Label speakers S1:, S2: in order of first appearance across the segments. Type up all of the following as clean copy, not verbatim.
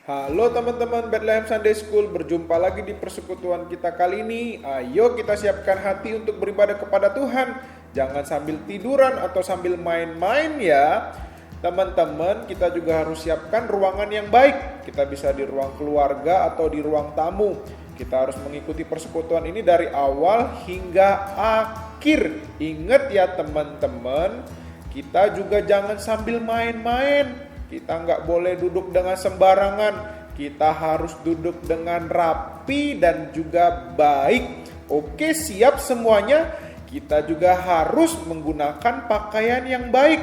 S1: Halo teman-teman Bethlehem Sunday School, berjumpa lagi di persekutuan kita kali ini. Ayo kita siapkan hati untuk beribadah kepada Tuhan. Jangan sambil tiduran atau sambil main-main ya. Teman-teman, kita juga harus siapkan ruangan yang baik. Kita bisa di ruang keluarga atau di ruang tamu. Kita harus mengikuti persekutuan ini dari awal hingga akhir. Ingat ya teman-teman, kita juga jangan sambil main-main. Kita nggak boleh duduk dengan sembarangan. Kita harus duduk dengan rapi dan juga baik. Oke, siap semuanya? Kita juga harus menggunakan pakaian yang baik,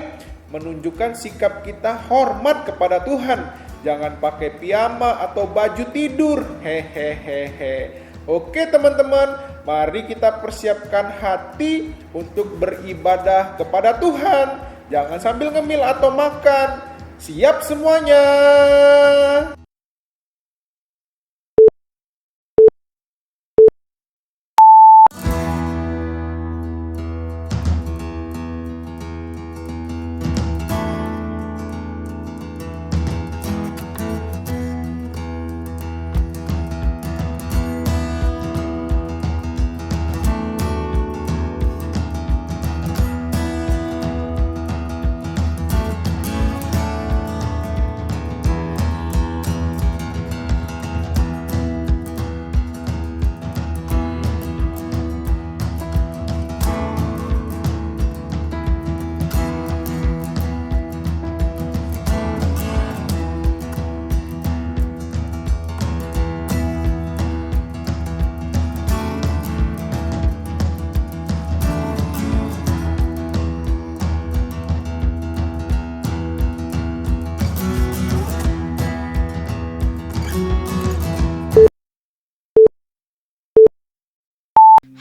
S1: menunjukkan sikap kita hormat kepada Tuhan. Jangan pakai piyama atau baju tidur. Hehehehe. Oke teman-teman, mari kita persiapkan hati untuk beribadah kepada Tuhan. Jangan sambil ngemil atau makan. Siap semuanya?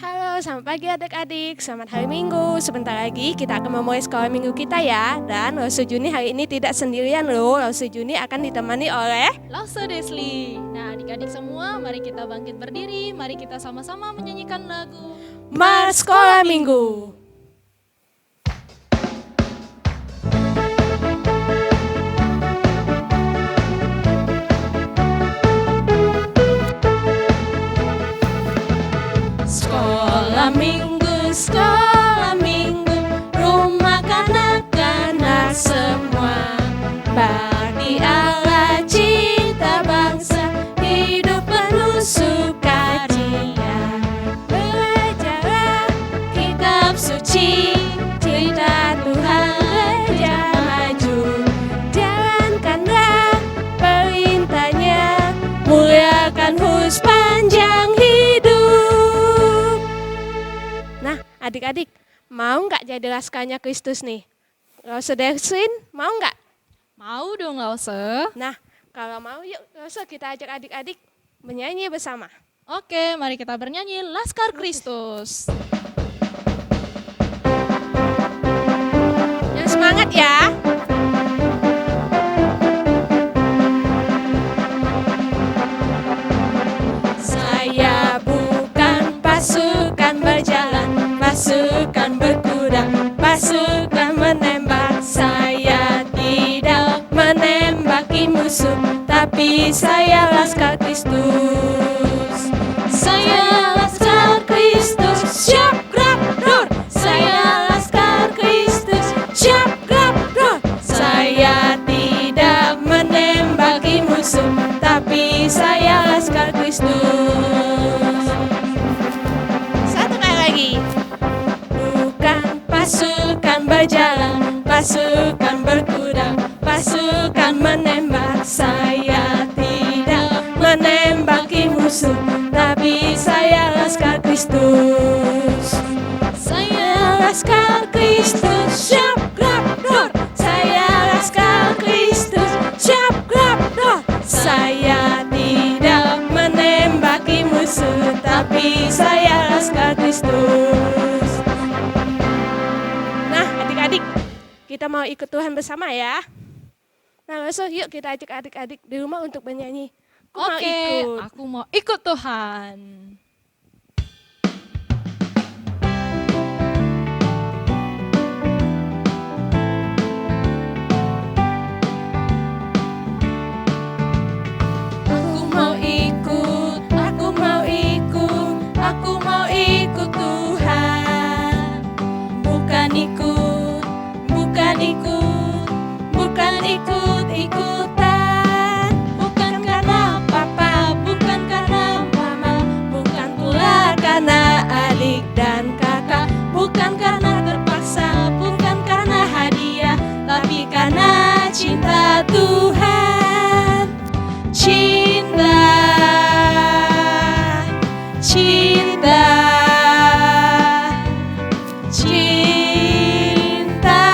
S2: Halo, selamat pagi adik-adik, selamat hari Minggu. Sebentar lagi kita akan memulai sekolah minggu kita ya. Dan Lause Juni hari ini tidak sendirian loh. Lause Juni akan ditemani oleh
S3: Lause Desli. Nah adik-adik semua, mari kita bangkit berdiri. Mari kita sama-sama menyanyikan lagu
S2: Mars Sekolah Minggu. Sekolah minggu, rumah kanak-kanak semua. Bagi Allah cinta bangsa, hidup penuh sukacita. Belajarlah kitab suci, cerita Tuhan reja maju. Jalankanlah perintahnya, muliakan sepanjang hidup. Adik-adik, mau nggak jadi laskarnya Kristus nih? Lause Derslin, mau nggak?
S3: Mau dong Lause.
S2: Nah, kalau mau yuk Lause kita ajak adik-adik menyanyi bersama.
S3: Oke, mari kita bernyanyi Laskar Kristus.
S2: Yang semangat ya. Saya bukan pasukan berjalan, pasukan berkuda, pasukan menembak. Saya tidak menembaki musuh, tapi saya laskar Kristus. Saya laskar Kristus, siap gerak dor. Saya laskar Kristus, siap gerak dor. Saya tidak menembaki musuh, tapi saya laskar Kristus. Satu kali lagi. Pasukan berjalan, pasukan berkuda, pasukan menembak. Saya tidak menembaki musuh, tapi saya laskar Kristus. Saya laskar Kristus, siap gerak dor. Saya laskar Kristus, siap gerak dor. Saya tidak menembaki musuh, tapi saya laskar Kristus. Kita mau ikut Tuhan bersama ya. Nah langsung yuk kita ajak adik-adik di rumah untuk bernyanyi.
S3: Oke, aku mau ikut Tuhan.
S2: cinta, cinta, cinta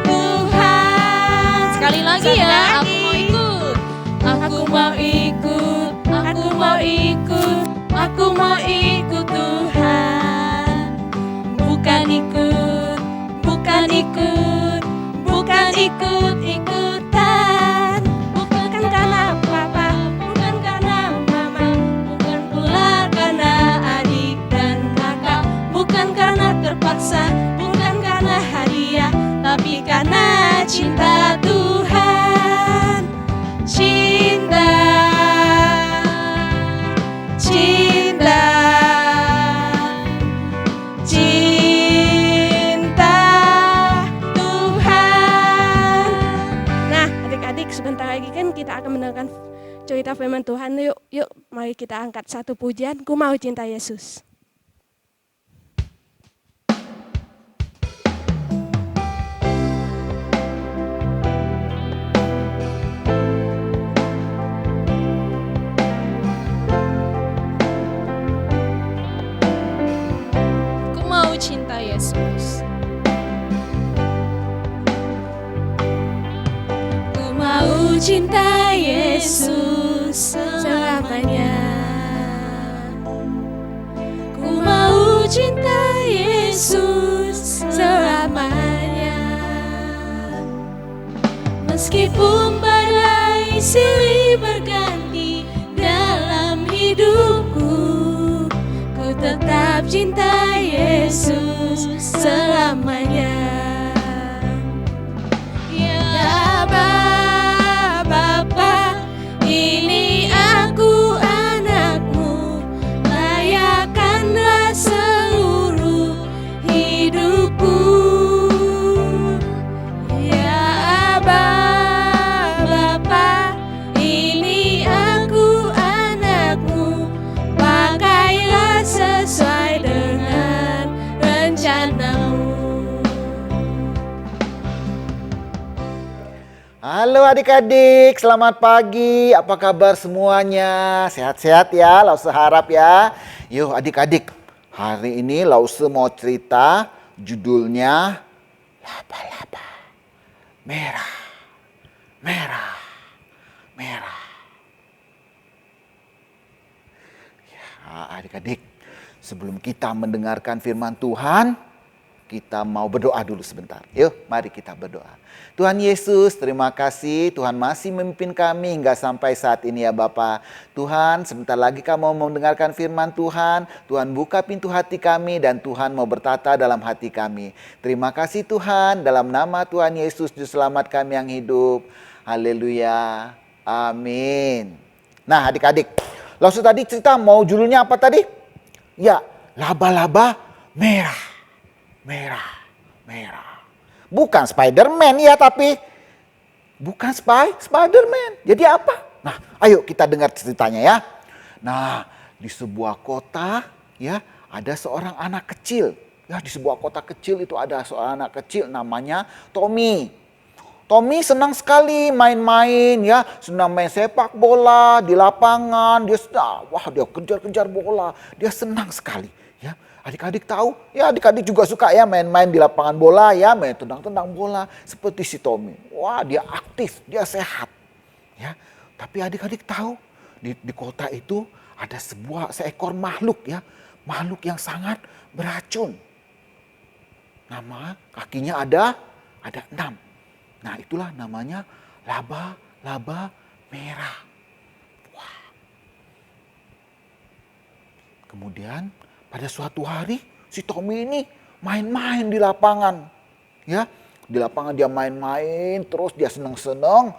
S2: Tuhan.
S3: Sekali lagi ya, aku mau ikut.
S2: Aku mau ikut, aku mau ikut, aku mau ikut Tuhan. Bukan ikut, bukan ikut, bukan ikut-ikutan. Bukan karena papa, bukan karena mama, bukan pula karena adik dan kakak, bukan karena terpaksa, bukan karena hadiah, tapi karena cinta Tuhan. Cinta, cinta, cinta Tuhan. Nah, adik-adik, sebentar lagi kan kita akan mendengarkan cerita firman Tuhan. Yuk, mari kita angkat satu pujian. Ku mau cinta Yesus.
S3: Ku mau cinta Yesus.
S2: Ku mau cinta Yesus selamanya. Ku mau cinta Yesus selamanya. Meskipun badai silih berganti dalam hidupku, ku tetap cinta Yesus selamanya. Ya Bapa, ini aku anakmu, layakkanlah seluruh hidupku. Ya Bapa, ini aku anakmu, pakailah sesuai dengan rencanamu.
S4: Halo adik-adik, selamat pagi. Apa kabar semuanya? Sehat-sehat ya, Lause harap ya. Yuk adik-adik, hari ini Lause mau cerita, judulnya Laba-laba Merah, Merah, Merah. Ya adik-adik, sebelum kita mendengarkan firman Tuhan, kita mau berdoa dulu sebentar. Yuk, mari kita berdoa. Tuhan Yesus, terima kasih Tuhan masih memimpin kami hingga sampai saat ini ya Bapa. Tuhan, sebentar lagi kami mau mendengarkan firman Tuhan. Tuhan buka pintu hati kami dan Tuhan mau bertata dalam hati kami. Terima kasih Tuhan, dalam nama Tuhan Yesus Juru Selamat kami yang hidup. Haleluya. Amin. Nah adik-adik, Lause tadi cerita mau judulnya apa tadi? Ya, laba-laba merah. Merah, merah. Bukan Spider-Man ya, tapi bukan Spider-Man. Jadi apa? Nah, ayo kita dengar ceritanya ya. Nah, di sebuah kota ya, ada seorang anak kecil. Ya, di sebuah kota kecil itu ada seorang anak kecil namanya Tommy. Tommy senang sekali main-main ya, senang main sepak bola di lapangan. Dia kejar-kejar bola. Dia senang sekali ya. Adik-adik tahu, ya adik-adik juga suka ya main-main di lapangan bola ya, main tendang-tendang bola seperti si Tommy. Wah, dia aktif, dia sehat. Ya, tapi adik-adik tahu di kota itu ada seekor makhluk ya, makhluk yang sangat beracun. Nama kakinya ada 6. Nah, itulah namanya laba-laba merah. Wah. Kemudian pada suatu hari si Tommy ini main-main di lapangan. Ya, di lapangan dia main-main, terus dia senang-senang.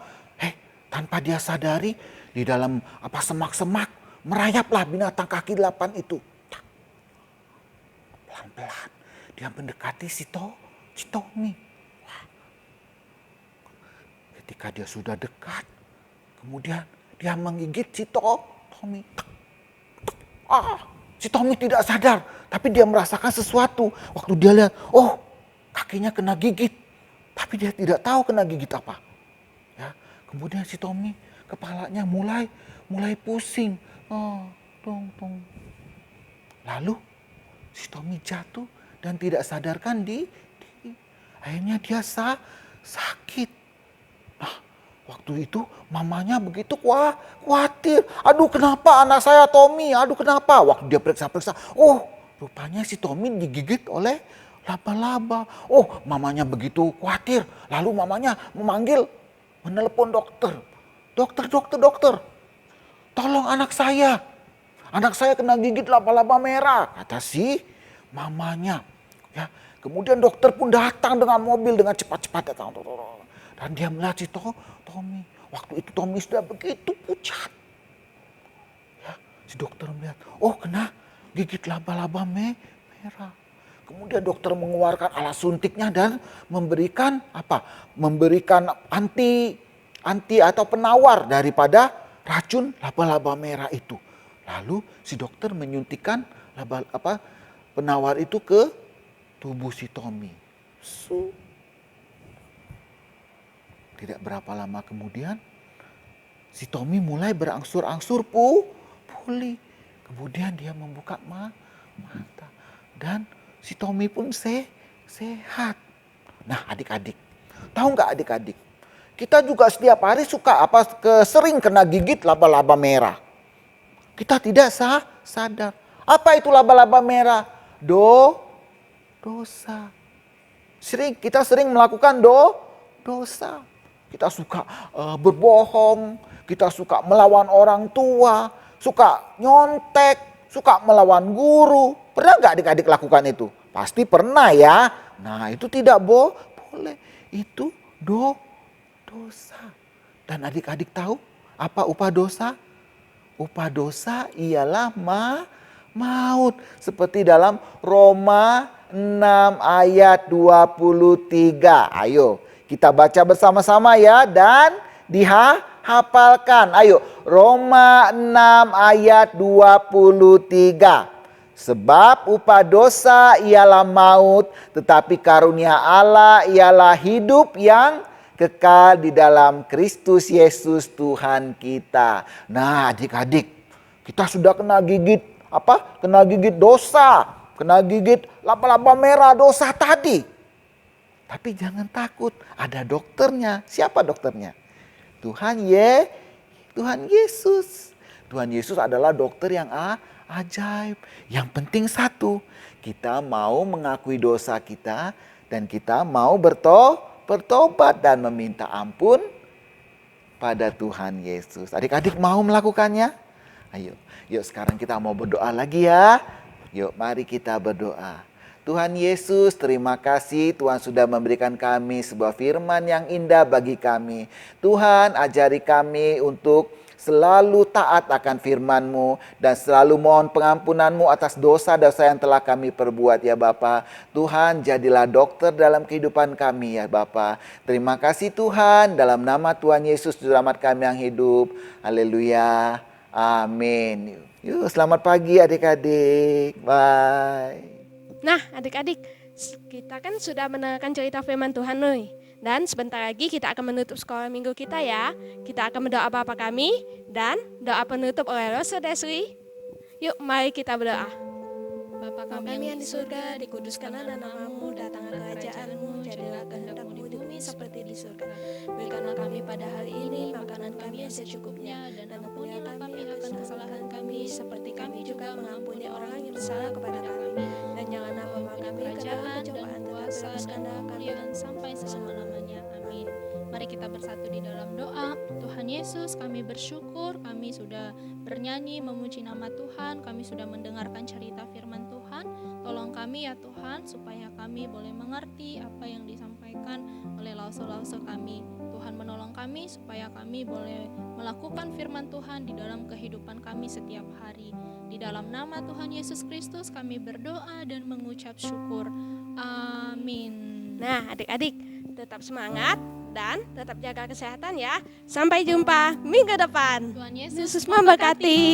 S4: Tanpa dia sadari di dalam semak-semak merayaplah binatang kaki 8 itu. Pelan-pelan dia mendekati si Tommy. Ketika dia sudah dekat, kemudian dia menggigit si Tommy. Si Tommy tidak sadar, tapi dia merasakan sesuatu. Waktu dia lihat, kakinya kena gigit. Tapi dia tidak tahu kena gigit apa. Ya, kemudian si Tommy kepalanya mulai pusing. Oh, dong. Lalu si Tommy jatuh dan tidak sadarkan diri. Akhirnya dia sakit. Nah, waktu itu mamanya begitu khawatir. Aduh, kenapa anak saya Tommy? Aduh, kenapa? Waktu dia periksa-periksa, oh, rupanya si Tommy digigit oleh laba-laba. Oh, mamanya begitu khawatir. Lalu mamanya menelepon dokter. Dokter, tolong anak saya. Anak saya kena gigit laba-laba merah, kata si mamanya. Ya, kemudian dokter pun datang dengan mobil dengan cepat-cepat datang. Dan dia melihat si Tommy. Waktu itu Tommy sudah begitu pucat. Ya, si dokter melihat, oh kena gigit laba-laba merah. Kemudian dokter mengeluarkan alat suntiknya dan memberikan anti atau penawar daripada racun laba-laba merah itu. Lalu si dokter menyuntikkan penawar itu ke tubuh si Tommy. Tidak berapa lama kemudian si Tommy mulai berangsur-angsur pulih. Kemudian dia membuka mata dan si Tommy pun sehat. Nah, adik-adik, tahu nggak adik-adik? Kita juga setiap hari sering kena gigit laba-laba merah. Kita tidak sadar. Apa itu laba-laba merah? Dosa. Kita sering melakukan dosa. Kita suka berbohong, kita suka melawan orang tua, suka nyontek, suka melawan guru. Pernah nggak adik-adik lakukan itu? Pasti pernah ya. Nah, itu tidak boleh. Itu dosa. Dan adik-adik tahu apa upah dosa? Upah dosa ialah maut. Seperti dalam Roma 6 ayat 23. Ayo kita baca bersama-sama ya dan dihafalkan. Ayo, Roma 6 ayat 23. Sebab upah dosa ialah maut, tetapi karunia Allah ialah hidup yang kekal di dalam Kristus Yesus Tuhan kita. Nah, adik-adik, kita sudah kena gigit Kena gigit dosa, kena gigit laba-laba merah dosa tadi. Tapi jangan takut, ada dokternya. Siapa dokternya? Tuhan Yesus. Tuhan Yesus adalah dokter yang ajaib. Yang penting satu, kita mau mengakui dosa kita dan kita mau bertobat dan meminta ampun pada Tuhan Yesus. Adik-adik mau melakukannya? Ayo, yuk sekarang kita mau berdoa lagi ya. Yuk mari kita berdoa. Tuhan Yesus, terima kasih Tuhan sudah memberikan kami sebuah firman yang indah bagi kami. Tuhan, ajari kami untuk selalu taat akan firman-Mu dan selalu mohon pengampunan-Mu atas dosa-dosa yang telah kami perbuat ya Bapa. Tuhan, jadilah dokter dalam kehidupan kami ya Bapa. Terima kasih Tuhan, dalam nama Tuhan Yesus selamat kami yang hidup. Haleluya. Amin. Yuk, selamat pagi adik-adik. Bye.
S2: Nah, adik-adik, kita kan sudah mendengarkan cerita firman Tuhan nih. Dan sebentar lagi kita akan menutup sekolah minggu kita ya. Kita akan berdoa Bapa kami dan doa penutup oleh Rosa Desri. Yuk, mari kita berdoa.
S3: Bapa
S2: Kami yang di surga, dikuduskanlah namamu, datanglah kerajaan-Mu, jadilah kehendak-Mu di bumi seperti di surga. Berikanlah kami pada hari ini makanan kami yang secukupnya, dan ampunilah kami akan kesalahan kami, seperti kami juga mengampuni orang yang bersalah kepada kami. Dan janganlah membawa kami ke dalam pencobaan, tetapi lepaskanlah kami
S3: sampai selama-lamanya. Amin. Mari kita bersatu di dalam doa. Tuhan Yesus, kami bersyukur, kami sudah bernyanyi memuji nama Tuhan, kami sudah mendengarkan cerita firman Tuhan. Tolong kami ya Tuhan, supaya kami boleh mengerti apa yang disampaikan oleh rasul-rasul kami. Tuhan menolong kami supaya kami boleh melakukan firman Tuhan di dalam kehidupan kami setiap hari. Di dalam nama Tuhan Yesus Kristus kami berdoa dan mengucap syukur. Amin.
S2: Nah, adik-adik, tetap semangat dan tetap jaga kesehatan ya. Sampai jumpa minggu depan.
S3: Tuhan Yesus
S2: Yesus memberkati.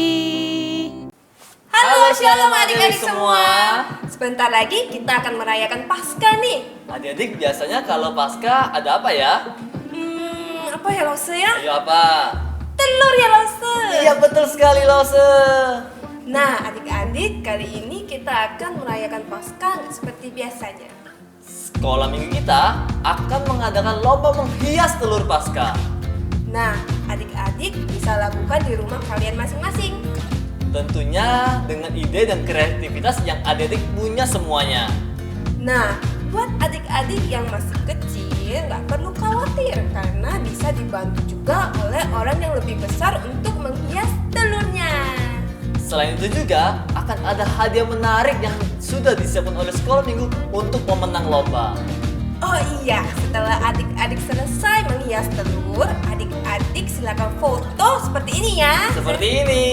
S5: Halo shalom adik-adik semua. Sebentar lagi kita akan merayakan Paskah nih.
S6: Adik-adik biasanya kalau Paskah ada apa ya?
S5: Apa ya Lose ya?
S6: Ayo apa?
S5: telur ya Lause.
S6: Iya betul sekali Lause.
S5: Nah adik-adik, kali ini kita akan merayakan Paskah seperti biasanya.
S6: Sekolah minggu kita akan mengadakan lomba menghias telur Paskah.
S5: Nah adik-adik bisa lakukan di rumah kalian masing-masing.
S6: Tentunya dengan ide dan kreativitas yang adik-adik punya semuanya.
S5: Nah buat adik-adik yang masih kecil nggak perlu khawatir karena bisa dibantu juga oleh orang yang lebih besar untuk menghias telurnya.
S6: Selain itu juga akan ada hadiah menarik yang sudah disiapkan oleh sekolah minggu untuk pemenang lomba.
S5: Oh iya, setelah adik-adik selesai menghias telur, adik-adik silakan foto seperti ini ya.
S6: Seperti ini.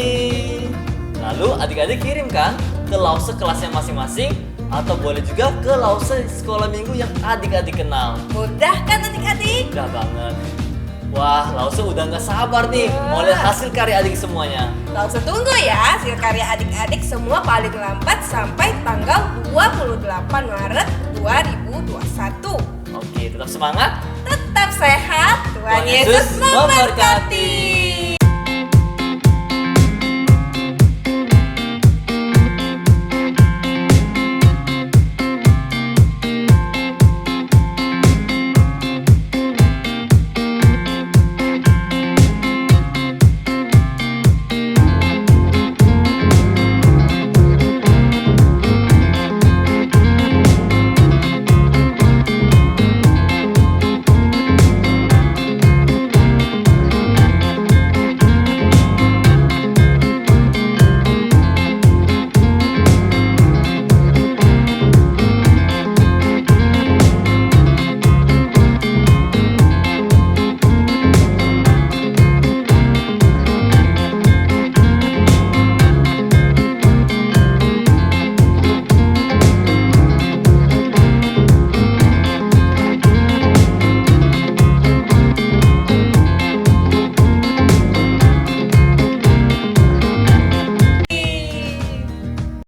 S6: Lalu adik-adik kirimkan ke Lause kelasnya masing-masing atau boleh juga ke Lause sekolah minggu yang adik-adik kenal.
S5: Mudah kan adik-adik?
S6: Mudah banget. Wah, Lause udah gak sabar nih mau lihat hasil karya adik semuanya.
S5: Langsung tunggu ya hasil karya adik-adik semua paling lambat sampai tanggal 28 Maret 2021.
S6: Oke, tetap semangat.
S5: Tetap sehat, Tuhan
S6: Tuhan
S5: Yesus
S6: Yesus memberkati.
S5: memberkati.